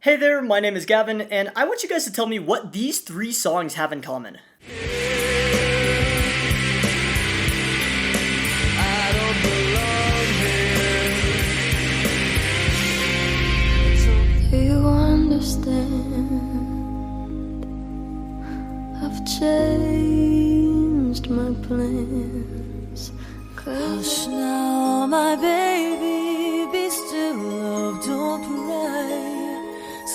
Hey there, my name is Gavin, and I want you guys to tell me what these three songs have in common. I don't belong here. Do you understand? I've changed my plans. Hush now, my baby, be still, love, don't cry.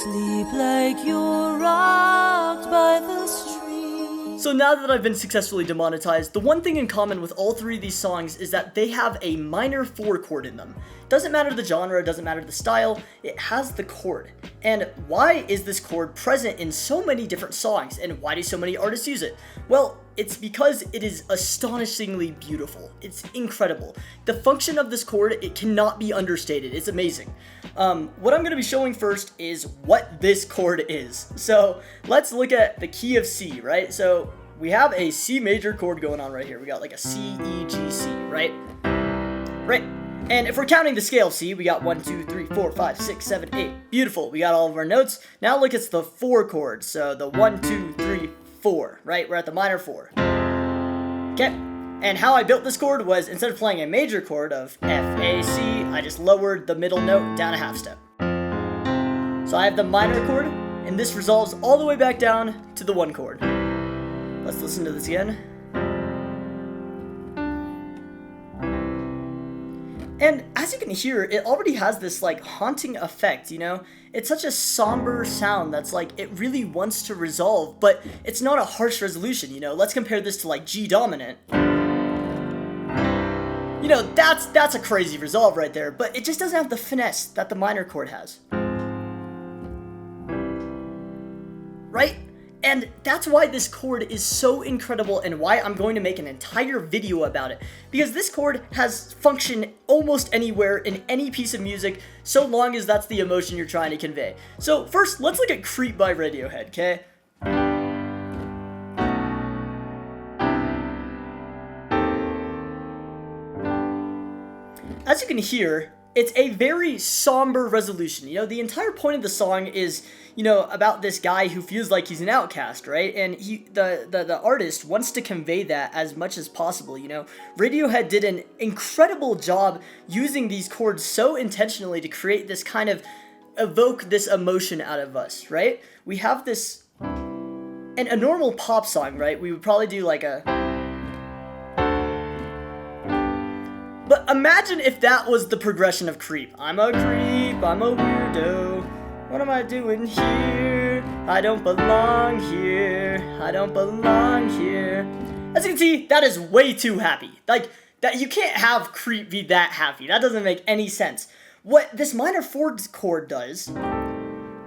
Sleep like you're rocked by the stream. So now that I've been successfully demonetized, the one thing in common with all three of these songs is that they have a minor 4 chord in them. Doesn't matter the genre, doesn't matter the style, it has the chord. And why is this chord present in so many different songs, and why do so many artists use it? Well, it's because it is astonishingly beautiful. It's incredible. The function of this chord, it cannot be understated. It's amazing. What I'm going to be showing first is what this chord is. So let's look at the key of C, right? So we have a C major chord going on right here. We got like a C, E, G, C, right? Right. And if we're counting the scale of C, we got 1, 2, 3, 4, 5, 6, 7, 8. Beautiful. We got all of our notes. Now look, it's the 4 chord. So the 1, 2, 3, 4, right? We're at the minor 4. Okay. And how I built this chord was, instead of playing a major chord of F, A, C, I just lowered the middle note down a half step. So I have the minor chord, and this resolves all the way back down to the 1 chord. Let's listen to this again. And as you can hear, it already has this like haunting effect, you know? It's such a somber sound that's like, it really wants to resolve, but it's not a harsh resolution, you know? Let's compare this to like G dominant. You know, that's a crazy resolve right there, but it just doesn't have the finesse that the minor chord has. Right? And that's why this chord is so incredible and why I'm going to make an entire video about it. Because this chord has function almost anywhere in any piece of music, so long as that's the emotion you're trying to convey. So first, let's look at Creep by Radiohead, okay? As you can hear, it's a very somber resolution. You know, the entire point of the song is, you know, about this guy who feels like he's an outcast, right? And the artist wants to convey that as much as possible, you know? Radiohead did an incredible job using these chords so intentionally to create this kind of, evoke this emotion out of us, right? We have this, in a normal pop song, right? We would probably do like a... But imagine if that was the progression of Creep. I'm a creep, I'm a weirdo. What am I doing here? I don't belong here. I don't belong here. As you can see, that is way too happy. Like, that you can't have Creep be that happy. That doesn't make any sense. What this minor 4 chord does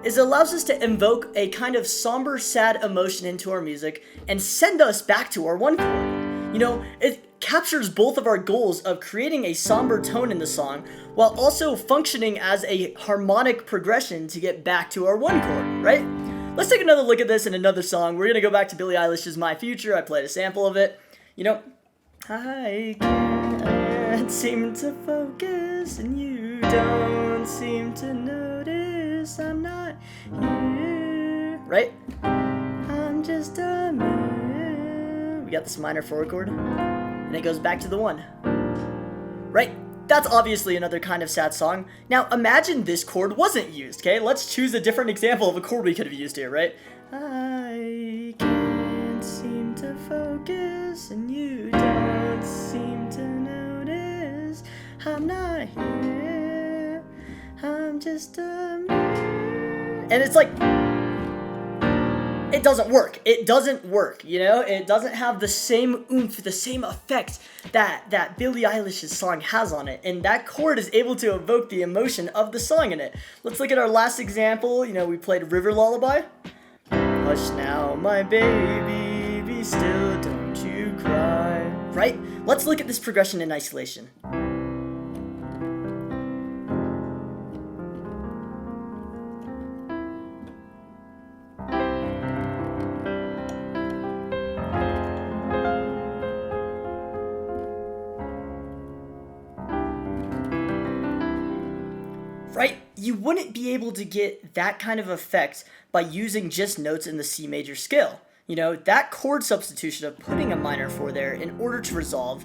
is it allows us to invoke a kind of somber, sad emotion into our music and send us back to our 1 chord. You know, it captures both of our goals of creating a somber tone in the song while also functioning as a harmonic progression to get back to our 1 chord, right? Let's take another look at this in another song. We're gonna go back to Billie Eilish's My Future. I played a sample of it. You know, I can't seem to focus and you don't seem to notice I'm not here, right? I'm just a man. We got this minor 4 chord, and it goes back to the 1. Right? That's obviously another kind of sad song. Now, imagine this chord wasn't used, okay? Let's choose a different example of a chord we could have used here, right? I can't seem to focus, and you don't seem to notice I'm not here. I'm just a man. And it's like... it doesn't work. It doesn't work, you know? It doesn't have the same oomph, the same effect that Billie Eilish's song has on it. And that chord is able to evoke the emotion of the song in it. Let's look at our last example. You know, we played River Lullaby. Hush now, my baby, be still, don't you cry. Right? Let's look at this progression in isolation. Right? you wouldn't be able to get that kind of effect by using just notes in the C major scale. You know, that chord substitution of putting a minor 4 there in order to resolve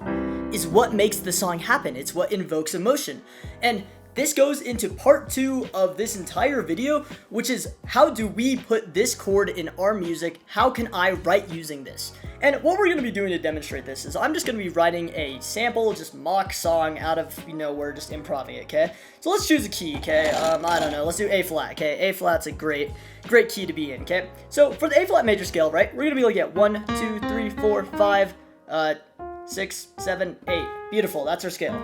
is what makes the song happen. It's what invokes emotion. And this goes into part 2 of this entire video, which is how do we put this chord in our music? How can I write using this? And what we're going to be doing to demonstrate this is I'm just going to be writing a sample, just mock song out of, we're just improvising it, okay? So let's choose a key, okay? I don't know, let's do A flat, okay? A flat's a great key to be in, okay? So for the A flat major scale, right, we're going to be looking at 1, 2, 3, 4, 5, 6, 7, 8. Beautiful, that's our scale.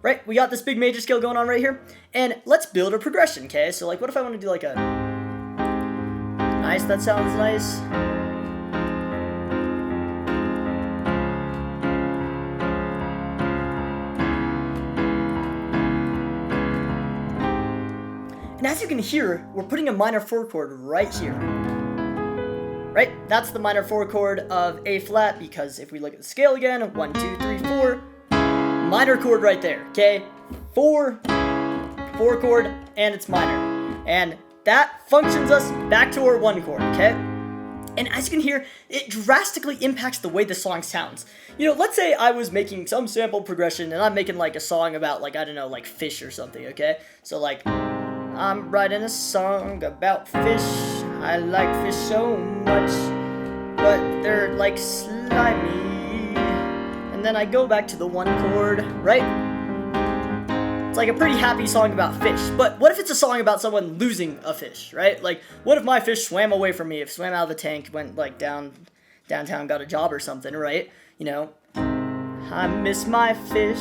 Right, we got this big major scale going on right here, and let's build a progression, okay? So like, what if I want to do like a... Nice, that sounds nice. And as you can hear, we're putting a minor 4 chord right here. Right, that's the minor 4 chord of A flat, because if we look at the scale again, 1, 2, 3, 4, minor chord right there, okay? 4 chord, and it's minor. And that functions us back to our 1 chord, okay? And as you can hear, it drastically impacts the way the song sounds. Let's say I was making some sample progression and I'm making like a song about like, I don't know, like fish or something, okay? So like, I'm writing a song about fish. I like fish so much, but they're like slimy. And then I go back to the 1 chord, right? It's like a pretty happy song about fish, but what if it's a song about someone losing a fish, right? Like, what if my fish swam away from me, if swam out of the tank, went like downtown, got a job or something, right? I miss my fish.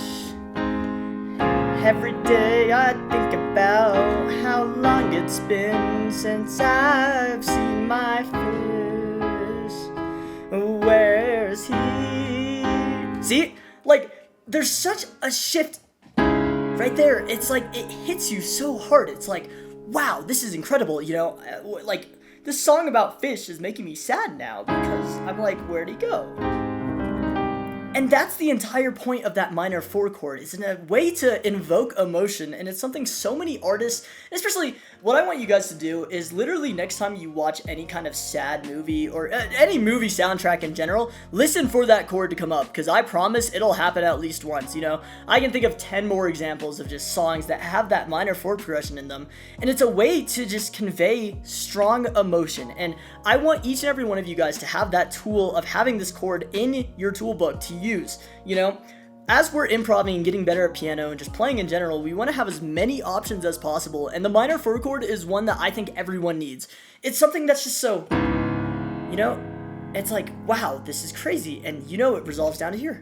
Every day I think about how long it's been since I've seen my fish. Where's he? See? Like, there's such a shift right there. It's like, it hits you so hard. It's like, wow, this is incredible, like, this song about fish is making me sad now because I'm like, where'd he go? And that's the entire point of that minor 4 chord. It's in a way to invoke emotion, and it's something so many artists, especially what I want you guys to do is literally next time you watch any kind of sad movie or any movie soundtrack in general, listen for that chord to come up, because I promise it'll happen at least once, I can think of 10 more examples of just songs that have that minor 4 progression in them, and it's a way to just convey strong emotion, and I want each and every one of you guys to have that tool of having this chord in your toolbook to use. As we're improvising and getting better at piano and just playing in general, we want to have as many options as possible, and the minor 4 chord is one that I think everyone needs. It's something that's just so, it's like, wow, this is crazy, and it resolves down to here.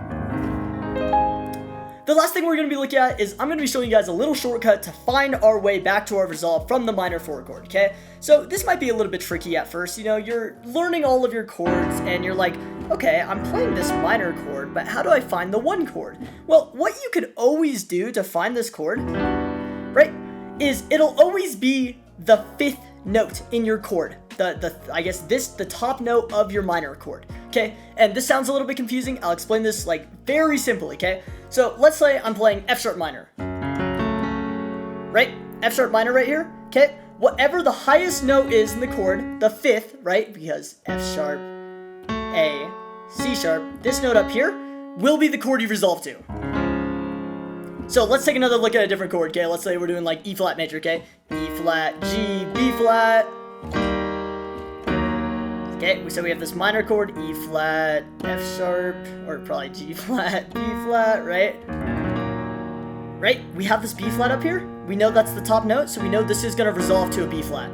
The last thing we're going to be looking at is I'm going to be showing you guys a little shortcut to find our way back to our resolve from the minor 4 chord, okay? So this might be a little bit tricky at first, you're learning all of your chords and you're like, okay, I'm playing this minor chord, but how do I find the 1 chord? Well, what you could always do to find this chord, right, is it'll always be the 5th note in your chord. The top note of your minor chord, okay? And this sounds a little bit confusing. I'll explain this like very simply, okay? So let's say I'm playing F sharp minor, right? F sharp minor right here, okay? Whatever the highest note is in the chord, the 5th, right? Because F sharp, A, C sharp, this note up here will be the chord you resolve to. So let's take another look at a different chord, okay? Let's say we're doing like E flat major, okay? E flat, G, B flat. Okay, so we have this minor chord, E flat, F sharp, or probably G flat, B flat, right? Right, we have this B flat up here. We know that's the top note, so we know this is gonna resolve to a B flat.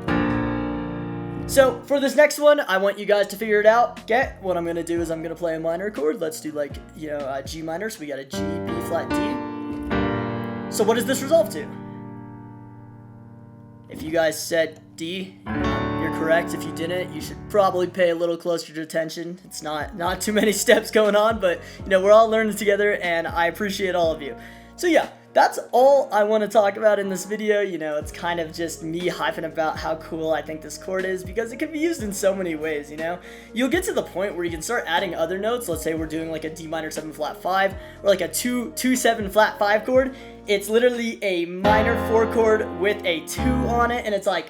So for this next one, I want you guys to figure it out. Okay, what I'm gonna do is I'm gonna play a minor chord. Let's do like, G minor, so we got a G, B flat, D. So what does this resolve to? If you guys said D, you're correct. If you didn't, you should probably pay a little closer attention. It's not too many steps going on, but we're all learning together, and I appreciate all of you. So yeah, that's all I want to talk about in this video. You know, it's kind of just me hyping about how cool I think this chord is, because it can be used in so many ways, you know? You'll get to the point where you can start adding other notes. Let's say we're doing like a D minor 7 flat 5, or like a 2-7 flat 5 chord. It's literally a minor 4 chord with a 2 on it, and it's like...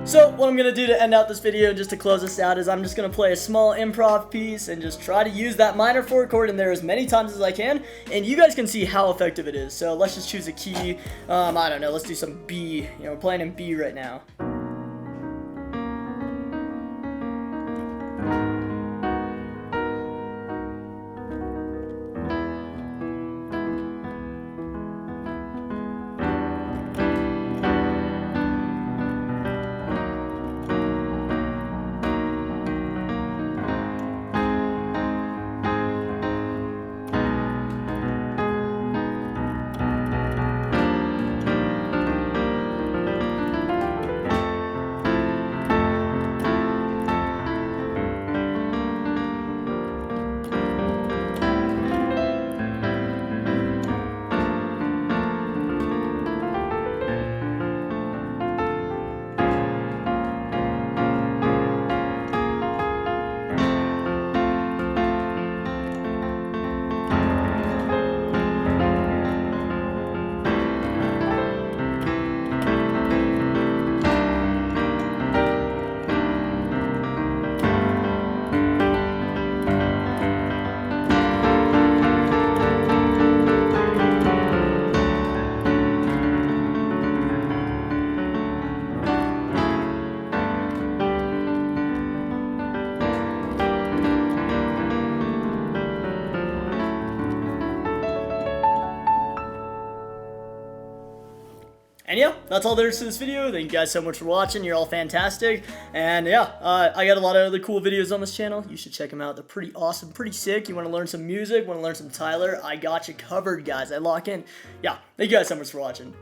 So what I'm going to do to end out this video, just to close this out, is I'm just going to play a small improv piece and just try to use that minor 4 chord in there as many times as I can, and you guys can see how effective it is. So let's just choose a key. I don't know, let's do some B. You know, we're playing in B right now. And yeah, that's all there is to this video. Thank you guys so much for watching. You're all fantastic. And yeah, I got a lot of other cool videos on this channel. You should check them out. They're pretty awesome, pretty sick. You want to learn some music, want to learn some Tyler, I got you covered, guys. I lock in. Yeah, thank you guys so much for watching.